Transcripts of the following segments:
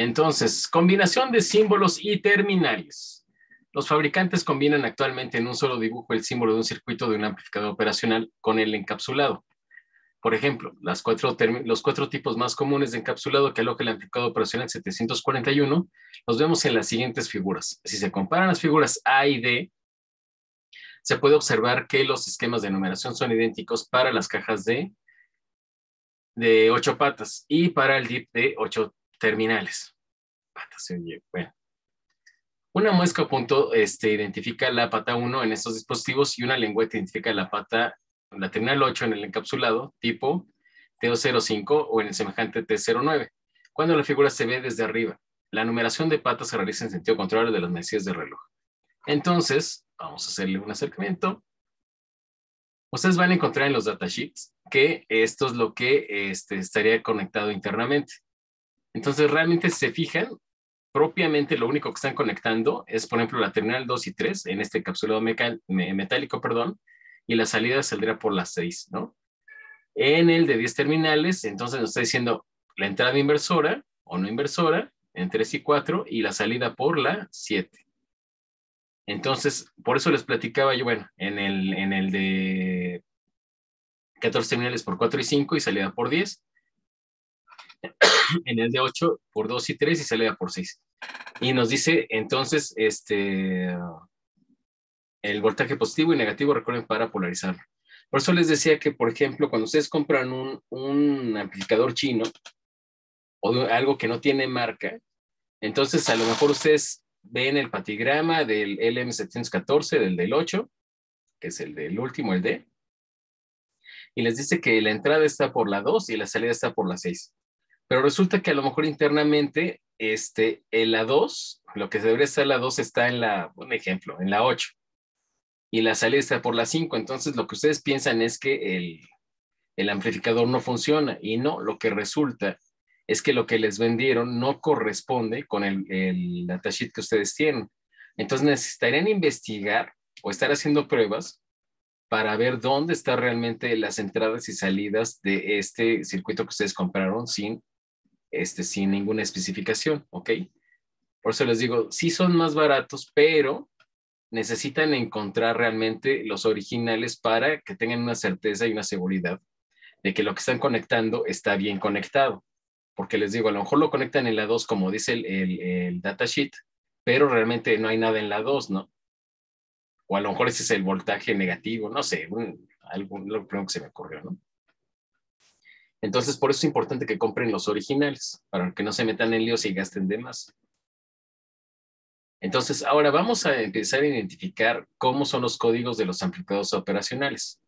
Entonces, combinación de símbolos y terminales. Los fabricantes combinan actualmente en un solo dibujo el símbolo de un circuito de un amplificador operacional con el encapsulado. Por ejemplo, los cuatro tipos más comunes de encapsulado que aloja el amplificador operacional 741 los vemos en las siguientes figuras. Si se comparan las figuras A y D, se puede observar que los esquemas de numeración son idénticos para las cajas de 8 patas y para el DIP de 8 terminales. Bueno. Una muesca punto identifica la pata 1 en estos dispositivos y una lengüeta identifica la terminal 8 en el encapsulado tipo T005 o en el semejante T09. Cuando la figura se ve desde arriba, la numeración de patas se realiza en sentido contrario de las manecillas de reloj. Entonces, vamos a hacerle un acercamiento. Ustedes van a encontrar en los datasheets que esto es lo que estaría conectado internamente. Entonces, realmente, si se fijan, propiamente lo único que están conectando es, por ejemplo, la terminal 2 y 3 en este encapsulado metálico, y la salida saldría por las 6, ¿no? En el de 10 terminales, entonces nos está diciendo la entrada inversora o no inversora en 3 y 4 y la salida por la 7. Entonces, por eso les platicaba yo, bueno, en el de 14 terminales por 4 y 5 y salida por 10. En el de 8 por 2 y 3 y salida por 6. Y nos dice, entonces, el voltaje positivo y negativo, recuerden, para polarizarlo. Por eso les decía que, por ejemplo, cuando ustedes compran un amplificador chino o algo que no tiene marca, entonces a lo mejor ustedes ven el patigrama del LM714, del 8, que es el del último, el D, y les dice que la entrada está por la 2 y la salida está por la 6. Pero resulta que a lo mejor internamente, en la 2, lo que debería estar en la 2 está un ejemplo, en la 8. Y la salida está por la 5. Entonces, lo que ustedes piensan es que el amplificador no funciona. Y no, lo que resulta es que lo que les vendieron no corresponde con el datasheet que ustedes tienen. Entonces, necesitarían investigar o estar haciendo pruebas para ver dónde están realmente las entradas y salidas de este circuito que ustedes compraron sin ninguna especificación, ¿ok? Por eso les digo, sí son más baratos, pero necesitan encontrar realmente los originales para que tengan una certeza y una seguridad de que lo que están conectando está bien conectado. Porque les digo, a lo mejor lo conectan en la 2 como dice el datasheet, pero realmente no hay nada en la 2, ¿no? O a lo mejor ese es el voltaje negativo, no sé, algo lo primero que se me ocurrió, ¿no? Entonces, por eso es importante que compren los originales, para que no se metan en líos y gasten de más. Entonces, ahora vamos a empezar a identificar cómo son los códigos de los amplificadores operacionales.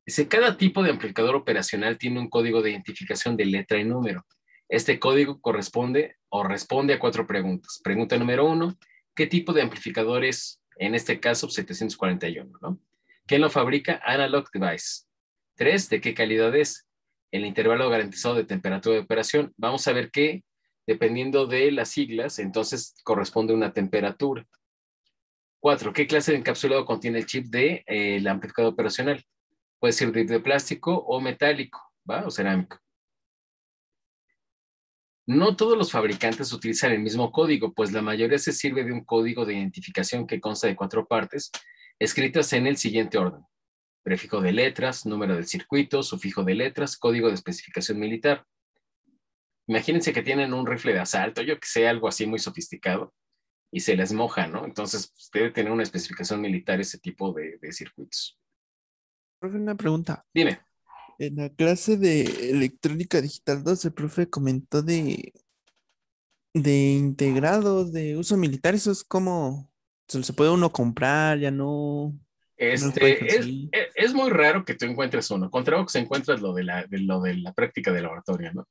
Dice, cada tipo de amplificador operacional tiene un código de identificación de letra y número. Este código corresponde o responde a 4 preguntas. Pregunta número 1, ¿qué tipo de amplificador es? En este caso, 741, ¿no? ¿Quién lo fabrica? Analog Device. 3, ¿de qué calidad es? El intervalo garantizado de temperatura de operación. Vamos a ver que, dependiendo de las siglas, entonces corresponde a una temperatura. 4, ¿qué clase de encapsulado contiene el chip del amplificador operacional? Puede ser de plástico o metálico, ¿va? O cerámico. No todos los fabricantes utilizan el mismo código, pues la mayoría se sirve de un código de identificación que consta de 4 partes, escritas en el siguiente orden. Prefijo de letras, número del circuito, sufijo de letras, código de especificación militar. Imagínense que tienen un rifle de asalto, yo que sé, algo así muy sofisticado, y se les moja, ¿no? Entonces, pues, debe tener una especificación militar ese tipo de circuitos. Profe, una pregunta. Dime. En la clase de electrónica digital 2, el profe comentó de integrados de uso militar. Eso es como se puede uno comprar, ya no lo pueden conseguir. Es muy raro que tú encuentres uno. Contrario que se encuentras lo de la práctica de laboratorio, ¿no?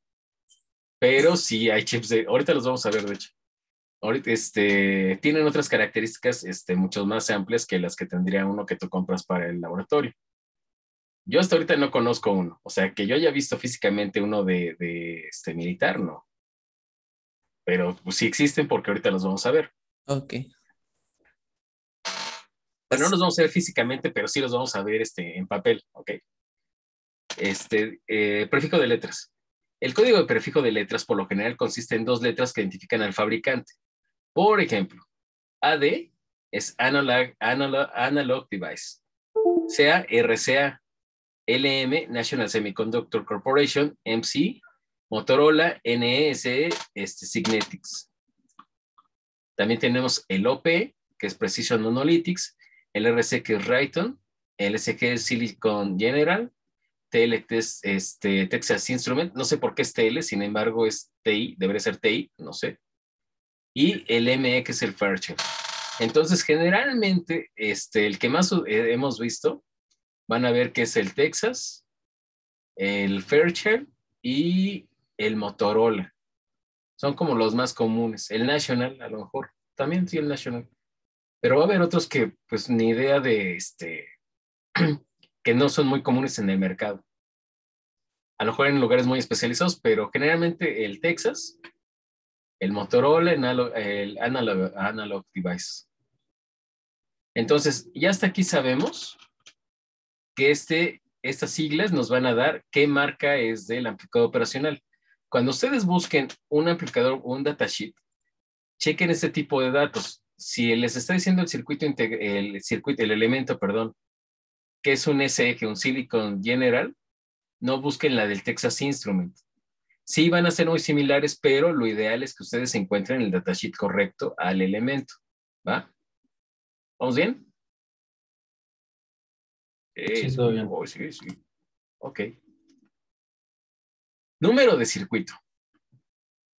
Pero sí hay chips ahorita los vamos a ver, de hecho. Ahorita, tienen otras características, mucho más amplias que las que tendría uno que tú compras para el laboratorio. Yo hasta ahorita no conozco uno. O sea, que yo haya visto físicamente uno de militar, no. Pero pues, sí existen porque ahorita los vamos a ver. Ok. Bueno, no Pues, los vamos a ver físicamente, pero sí los vamos a ver en papel, ¿ok? Prefijo de letras. El código de prefijo de letras por lo general consiste en 2 letras que identifican al fabricante. Por ejemplo, AD es Analog Device, CA, RCA, LM, National Semiconductor Corporation, MC, Motorola, NESE, Signetics. También tenemos el OP, que es Precision Analytics, el RC, que es Raytheon, el SG es Silicon General, TL es Texas Instrument, no sé por qué es TL, sin embargo es TI, debería ser TI, no sé. Y el ME, que es el Fairchild. Entonces, generalmente, el que más hemos visto, van a ver que es el Texas, el Fairchild y el Motorola. Son como los más comunes. El National, a lo mejor. También sí, el National. Pero va a haber otros que, pues, ni idea de que no son muy comunes en el mercado. A lo mejor en lugares muy especializados, pero generalmente el Texas, el Motorola, el analog Device. Entonces, ya hasta aquí sabemos que estas siglas nos van a dar qué marca es del amplificador operacional. Cuando ustedes busquen un amplificador o un datasheet, chequen este tipo de datos. Si les está diciendo el elemento, perdón, que es un SG, un Silicon General, no busquen la del Texas Instrument. Sí van a ser muy similares, pero lo ideal es que ustedes encuentren el datasheet correcto al elemento. ¿Va? ¿Vamos bien? Sí, todo bien. Oh, sí, sí. Ok. Número de circuito.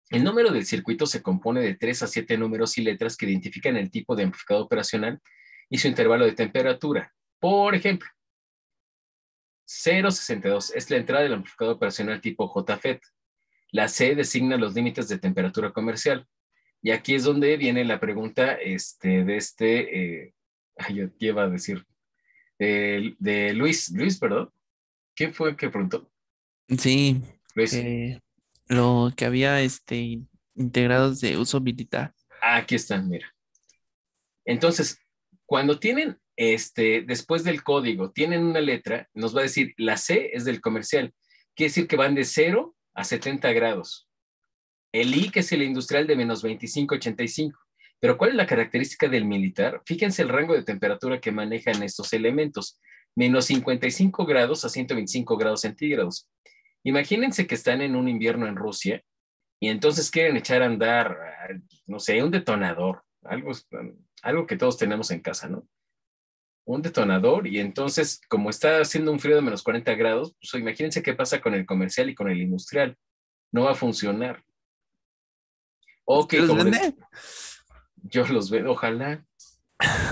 El número del circuito se compone de 3 a 7 números y letras que identifican el tipo de amplificador operacional y su intervalo de temperatura. Por ejemplo, 062 es la entrada del amplificador operacional tipo JFET. La C designa los límites de temperatura comercial. Y aquí es donde viene la pregunta yo te iba a decir, de Luis, perdón. ¿Quién fue el que preguntó? Sí, Luis. que lo que había integrados de uso militar. Aquí están, mira. Entonces, cuando tienen, después del código, tienen una letra, nos va a decir, la C es del comercial. Quiere decir que van de 0 a 70 grados. El I, que es el industrial, de menos 25 a 85. Pero ¿cuál es la característica del militar? Fíjense el rango de temperatura que manejan estos elementos. Menos 55 grados a 125 grados centígrados. Imagínense que están en un invierno en Rusia y entonces quieren echar a andar, no sé, un detonador, algo que todos tenemos en casa, ¿no? Un detonador, y entonces, como está haciendo un frío de menos 40 grados, pues imagínense qué pasa con el comercial y con el industrial. No va a funcionar. Ok, ¿Usted los como vende? yo los veo, ojalá.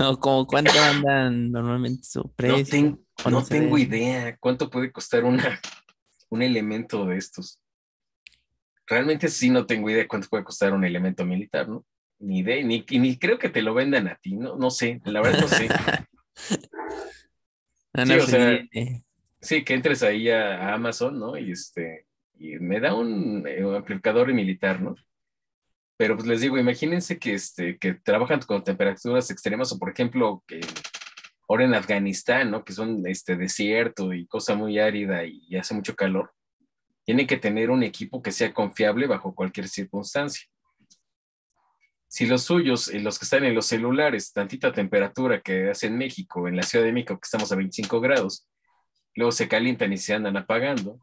¿O como cuánto andan normalmente su precio? ¿O no No se tengo ve? idea cuánto puede costar un elemento de estos. Realmente sí no tengo idea cuánto puede costar un elemento militar, ¿no? Ni idea, ni creo que te lo vendan a ti, ¿no? No sé, la verdad no sé. Van Sí, a o sea, pedir, sí, que entres ahí a Amazon, ¿no? Y me da un amplificador militar, ¿no? Pero pues les digo, imagínense que trabajan con temperaturas extremas, o por ejemplo, que ahora en Afganistán, ¿no? Que son desierto y cosa muy árida y hace mucho calor. Tienen que tener un equipo que sea confiable bajo cualquier circunstancia. Si los suyos, los que están en los celulares, tantita temperatura que hace en México, en la Ciudad de México, que estamos a 25 grados, luego se calientan y se andan apagando.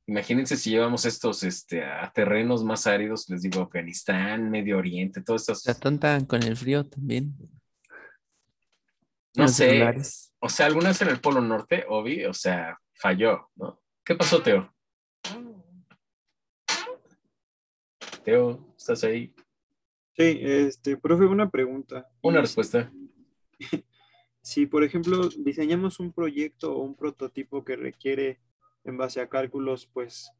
Imagínense si llevamos estos a terrenos más áridos, les digo, Afganistán, Medio Oriente, todos se estos, atontan con el frío también. no Los sé, celulares. o sea, algunas en el Polo Norte, obvio, o sea, falló, ¿no? ¿Qué pasó, Teo? Teo, ¿estás ahí? Sí, profe, una pregunta. Una Y respuesta. si, por ejemplo, diseñamos un proyecto o un prototipo que requiere, en base a cálculos, pues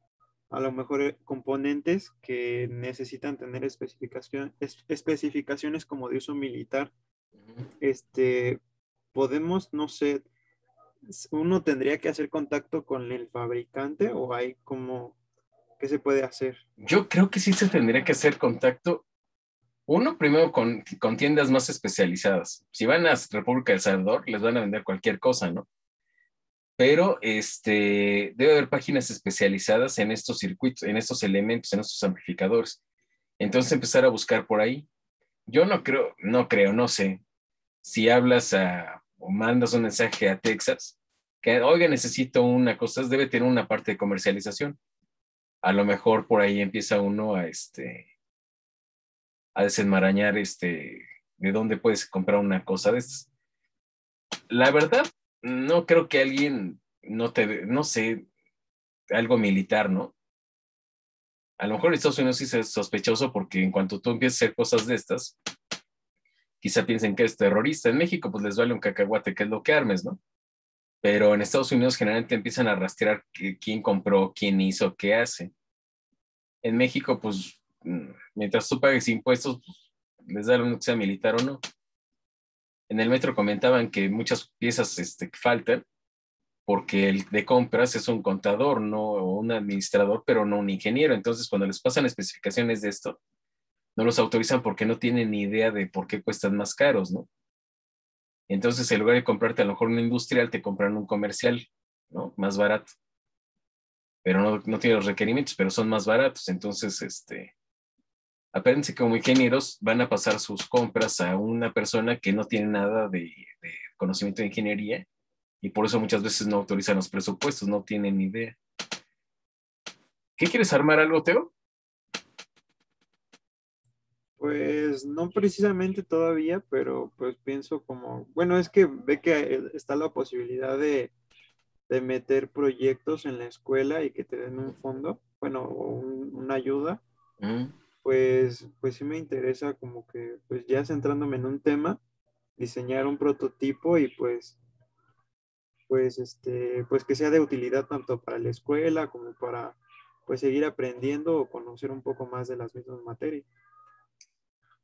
a lo mejor componentes que necesitan tener especificaciones como de uso militar, este, podemos, no sé, uno tendría que hacer contacto con el fabricante o hay como, ¿qué se puede hacer? Yo creo que sí se tendría que hacer contacto. Uno, primero con tiendas más especializadas. Si van a República del Salvador, les van a vender cualquier cosa, ¿no? pero debe haber páginas especializadas en estos circuitos, en estos elementos, en estos amplificadores. Entonces empezar a buscar por ahí. Yo no sé, si hablas o mandas un mensaje a Texas, que, oiga, necesito una cosa, debe tener una parte de comercialización. A lo mejor por ahí empieza uno a desenmarañar de dónde puedes comprar una cosa de estas. La verdad, no creo que alguien, no sé, algo militar, ¿no? A lo mejor en Estados Unidos sí es sospechoso porque en cuanto tú empiezas a hacer cosas de estas, quizá piensen que eres terrorista. En México, pues les vale un cacahuate, que es lo que armes, ¿no? Pero en Estados Unidos generalmente empiezan a rastrear quién compró, quién hizo, qué hace. En México, pues, mientras tú pagues impuestos, pues, les da lo mismo que sea militar o no. En el metro comentaban que muchas piezas faltan porque el de compras es un contador, no o un administrador, pero no un ingeniero. Entonces, cuando les pasan especificaciones de esto, no los autorizan porque no tienen ni idea de por qué cuestan más caros, ¿no? Entonces, en lugar de comprarte a lo mejor un industrial, te compran un comercial, ¿no? Más barato. Pero no tiene los requerimientos, pero son más baratos. Entonces, apérense que como ingenieros van a pasar sus compras a una persona que no tiene nada de conocimiento de ingeniería y por eso muchas veces no autorizan los presupuestos, no tienen ni idea. ¿Qué quieres armar algo, Teo? Pues no precisamente todavía, pero pues pienso como, bueno, es que ve que está la posibilidad de meter proyectos en la escuela y que te den un fondo, bueno, o una ayuda, Mm. pues sí me interesa como que, pues ya centrándome en un tema, diseñar un prototipo y pues que sea de utilidad tanto para la escuela como para, pues seguir aprendiendo o conocer un poco más de las mismas materias.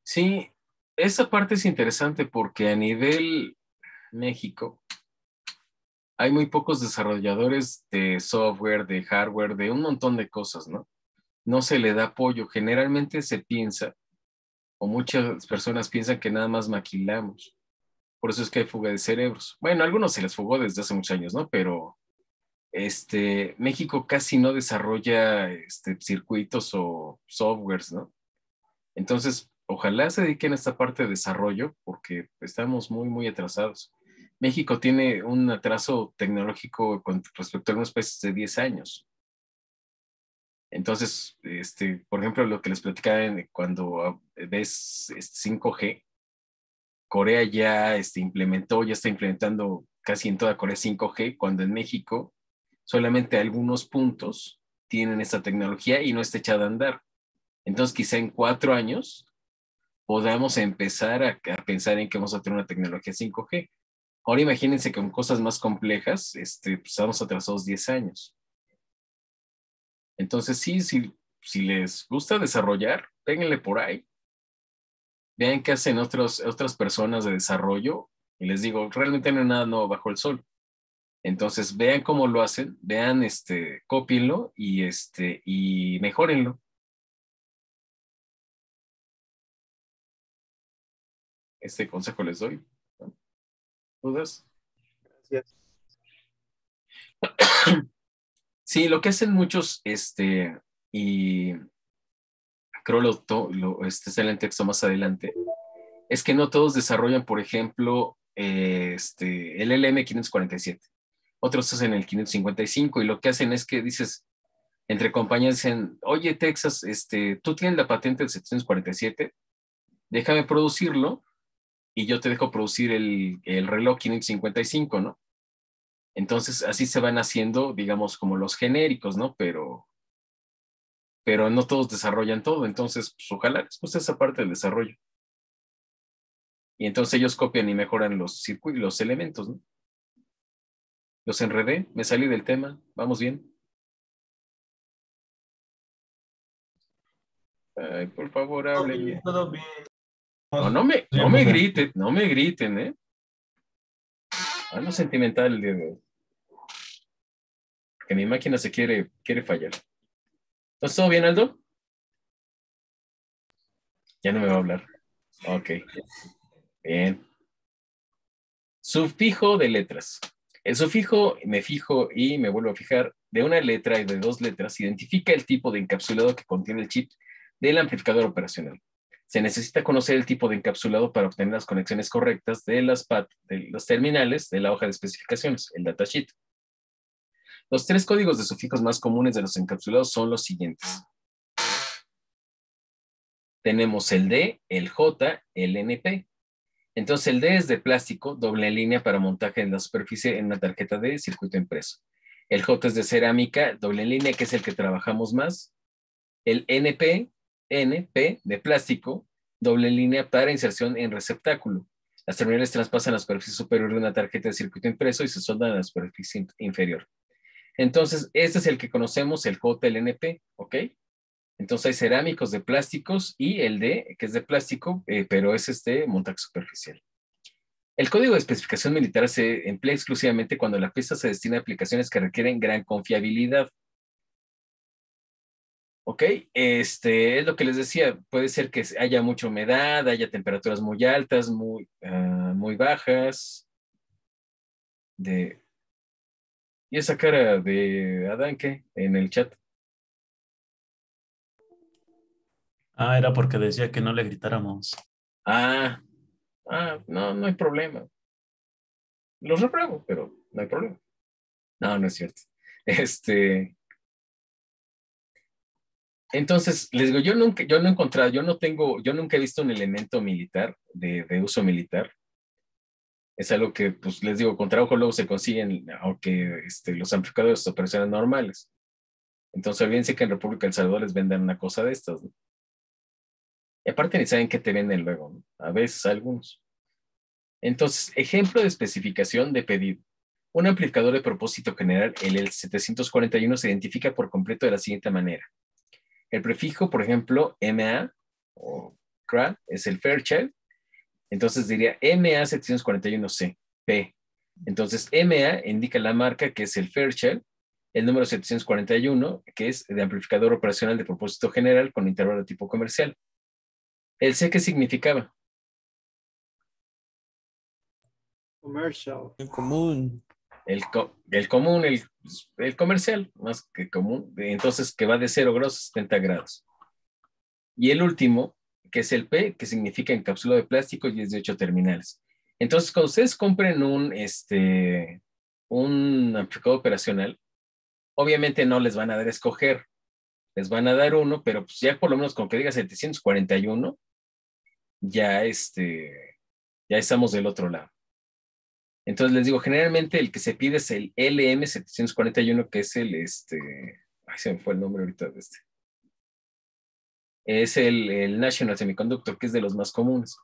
Sí, esa parte es interesante porque a nivel México hay muy pocos desarrolladores de software, de hardware, de un montón de cosas, ¿no? No se le da apoyo. Generalmente se piensa, o muchas personas piensan que nada más maquilamos. Por eso es que hay fuga de cerebros. Bueno, a algunos se les fugó desde hace muchos años, ¿no? Pero México casi no desarrolla circuitos o softwares, ¿no? Entonces, ojalá se dediquen a esta parte de desarrollo porque estamos muy, muy atrasados. México tiene un atraso tecnológico con respecto a algunos países de 10 años. Entonces, por ejemplo, lo que les platicaba cuando ves 5G, Corea ya ya está implementando casi en toda Corea 5G, cuando en México solamente algunos puntos tienen esta tecnología y no está echada a andar. Entonces, quizá en 4 años podamos empezar a pensar en que vamos a tener una tecnología 5G. Ahora imagínense que con cosas más complejas, pues estamos atrasados 10 años. Entonces, sí, si les gusta desarrollar, péguenle por ahí. Vean qué hacen otras personas de desarrollo. Y les digo, realmente no hay nada nuevo bajo el sol. Entonces, vean cómo lo hacen, vean, cópienlo y mejórenlo. Este consejo les doy, ¿no? ¿Dudas? Gracias. Sí, lo que hacen muchos, y creo está en el texto más adelante, es que no todos desarrollan, por ejemplo, el LM547. Otros hacen el 555 y lo que hacen es que dices, entre compañías dicen, oye, Texas, tú tienes la patente del 747, déjame producirlo y yo te dejo producir el reloj 555, ¿no? Entonces, así se van haciendo, digamos, como los genéricos, ¿no? Pero no todos desarrollan todo, entonces, pues, ojalá les guste esa parte del desarrollo. Y entonces ellos copian y mejoran los circuitos, los elementos, ¿no? Los enredé, me salí del tema, vamos bien. Ay, por favor, háblenme. Todo bien. No, no me griten, ¿eh? Ando sentimental el día de hoy. Que mi máquina quiere fallar. ¿Entonces todo bien, Aldo? Ya no me va a hablar. Ok, bien. Sufijo de letras. El sufijo me fijo y me vuelvo a fijar de una letra y de dos letras identifica el tipo de encapsulado que contiene el chip del amplificador operacional. Se necesita conocer el tipo de encapsulado para obtener las conexiones correctas de los terminales de la hoja de especificaciones, el datasheet. Los tres códigos de sufijos más comunes de los encapsulados son los siguientes. Tenemos el D, el J, el NP. Entonces el D es de plástico, doble línea para montaje en la superficie en una tarjeta de circuito impreso. El J es de cerámica, doble línea, que es el que trabajamos más. El NP de plástico, doble línea para inserción en receptáculo. Las terminales traspasan la superficie superior de una tarjeta de circuito impreso y se soldan a la superficie inferior. Entonces, este es el que conocemos, el JLNP, ¿ok? Entonces hay cerámicos de plásticos y el D, que es de plástico, pero es montaje superficial. El código de especificación militar se emplea exclusivamente cuando la pieza se destina a aplicaciones que requieren gran confiabilidad. ¿Ok? Es lo que les decía, puede ser que haya mucha humedad, haya temperaturas muy altas, muy bajas. ¿Y esa cara de Adán qué? En el chat. Ah, era porque decía que no le gritáramos. No hay problema. Los repruebo, pero no hay problema. No es cierto. Entonces, les digo, yo no he encontrado, yo nunca he visto un elemento militar, de uso militar. Es algo que, pues, les digo, con trabajo luego se consiguen, aunque los amplificadores operacionales normales. Entonces, olvídense que en República del Salvador les vendan una cosa de estas, ¿no? Y aparte ni saben qué te venden luego, ¿no? A veces algunos. Entonces, ejemplo de especificación de pedido. Un amplificador de propósito general, el L741, se identifica por completo de la siguiente manera. El prefijo, por ejemplo, MA o CRA es el Fairchild. Entonces diría MA741C, P. Entonces MA indica la marca, que es el Fairchild. El número 741, que es de amplificador operacional de propósito general con intervalo de tipo comercial. ¿El C qué significaba? Commercial. El común. El común, el comercial, más que común. Entonces, que va de 0 grados a 70 grados. Y el último, que es el P, que significa encapsulado de plástico y es de 8 terminales. Entonces, cuando ustedes compren un amplificador operacional, obviamente no les van a dar a escoger. Les van a dar uno, pero pues ya por lo menos con que diga 741, ya estamos del otro lado. Entonces les digo, generalmente el que se pide es el LM741, que es se me fue el nombre ahorita de este. Es el National Semiconductor, que es de los más comunes.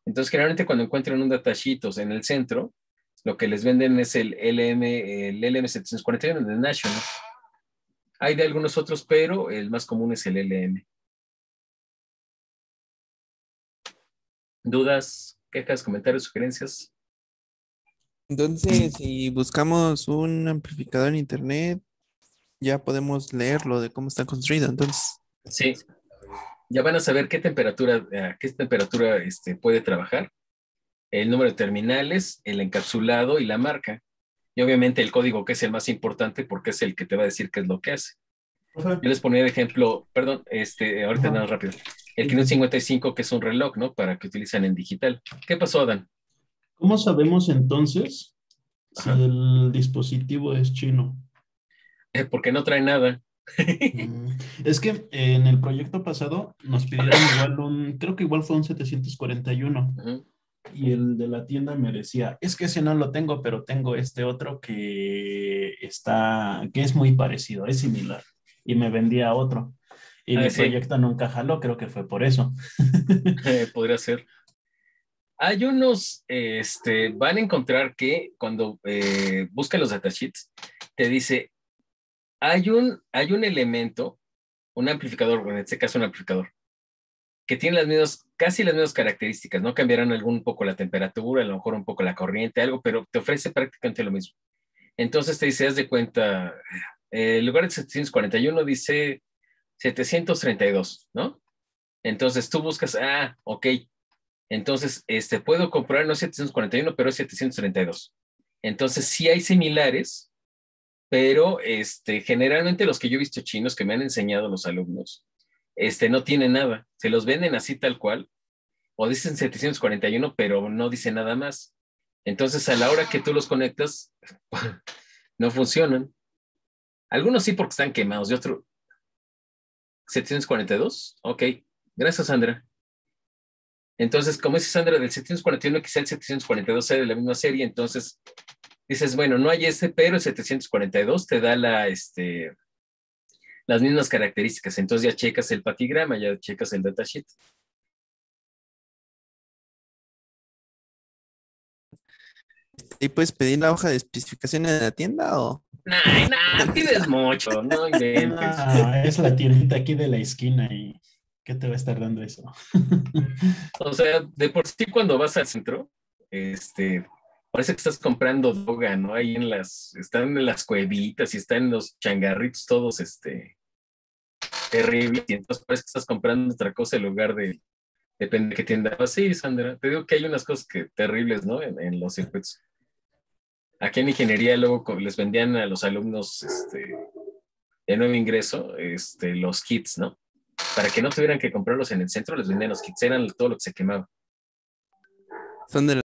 Entonces, generalmente cuando encuentran un datasheet en el centro, lo que les venden es el LM741, el de National. Hay de algunos otros, pero el más común es el LM. ¿Dudas, quejas, comentarios, sugerencias? Entonces, si buscamos un amplificador en internet, ya podemos leerlo de cómo está construido. Entonces, Sí. Ya van a saber a qué temperatura puede trabajar, el número de terminales, el encapsulado y la marca. Y obviamente el código, que es el más importante porque es el que te va a decir qué es lo que hace. Yo les ponía de ejemplo, perdón, ahorita nada rápido. El 555, que es un reloj, ¿no? Para que utilizan en digital. ¿Qué pasó, Adán? ¿Cómo sabemos entonces si Ajá. el dispositivo es chino? Porque no trae nada. Es que en el proyecto pasado nos pidieron creo que igual fue un 741. Ajá. Y el de la tienda me decía, es que ese no lo tengo, pero tengo este otro que es muy parecido, es similar. Y me vendía otro. Y mi Sí. proyecto nunca jaló, creo que fue por eso. Podría ser. Hay unos, van a encontrar que cuando buscan los datasheets, te dice, hay un elemento, un amplificador, bueno, en este caso un amplificador, que tiene casi las mismas características, ¿no? Cambiarán un poco la temperatura, a lo mejor un poco la corriente, algo, pero te ofrece prácticamente lo mismo. Entonces te dice, haz de cuenta, en lugar de 741 dice 732, ¿no? Entonces tú buscas, ok. Entonces, puedo comprar no 741, pero es 732. Entonces sí hay similares, pero generalmente los que yo he visto chinos que me han enseñado los alumnos, no tienen nada. Se los venden así tal cual, o dicen 741, pero no dice nada más. Entonces a la hora que tú los conectas, no funcionan. Algunos sí porque están quemados, y otro, 742, ok. Gracias, Sandra. Entonces, como dice Sandra, del 741 quizá el 742 sea de la misma serie, entonces dices, bueno, no hay pero el 742 te da las mismas características, entonces ya checas el patigrama, ya checas el datasheet. ¿Y puedes pedir la hoja de especificaciones de la tienda o? Nah, pides mucho, no inventes. Es la tiendita aquí de la esquina y ¿qué te va a estar dando eso? O sea, de por sí cuando vas al centro, parece que estás comprando droga, ¿no? Ahí están en las cuevitas y están en los changarritos todos, terribles, y entonces parece que estás comprando otra cosa en lugar de, depende de qué tienda. Sí, Sandra, te digo que hay unas cosas terribles, ¿no? En los circuitos. Aquí en ingeniería luego les vendían a los alumnos, de nuevo ingreso, los kits, ¿no? Para que no tuvieran que comprarlos en el centro, les vendían los kits, eran todo lo que se quemaba. Son de